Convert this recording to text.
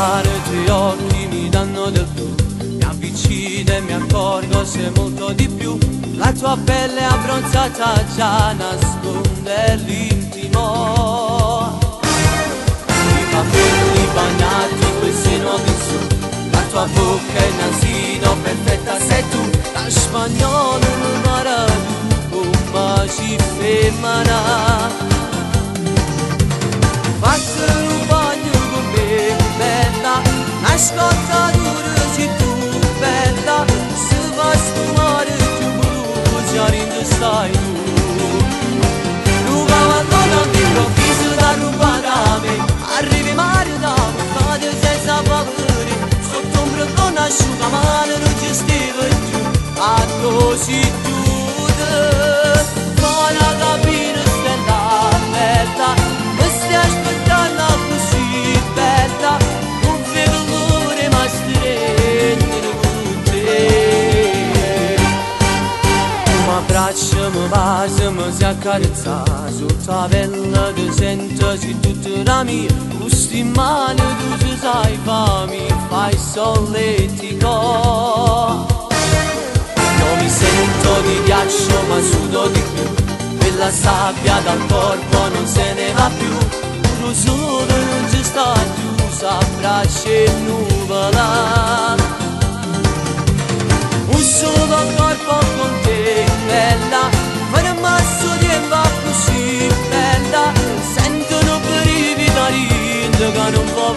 mare, i tuoi occhi mi danno del tu. Mi avvicino e mi accorgo sei molto di più. La tua pelle abbronzata già nasconde l'intimo. I capelli bagnati, quel seno di su. La tua bocca è il nasino, perfetta sei tu. Da spagnolo non maradu, ma ci femmina. Faccio un bagno con me, bella. Una scottatura sei tu, bella. Se va a sfumare più blu, già rinde stai tu. Tu abbandona all'improvviso da rubare a me. Arrivi mare da cade senza paura. Sotto un bracone asciugamano non ci stivo più. A così chiude, ma la cabina stella bella. Mi stai aspettando così bella. Non vedo l'ora ma stringere con te. Tu mi abbracci, mi baci, mi si accarezza. Sotto bella che sento c'è tutta la mia. Questi mani tu ci sai fa, mi fai solletico. Io mi sento di ghiaccio ma sudo di più. Quella sabbia dal corpo non se ne va più. Puro sole non ci sta più, s'abbraccia e nuvola. Un solo corpo con te, bella. Per un mazzo di va così bella. Sentono per i marini che non va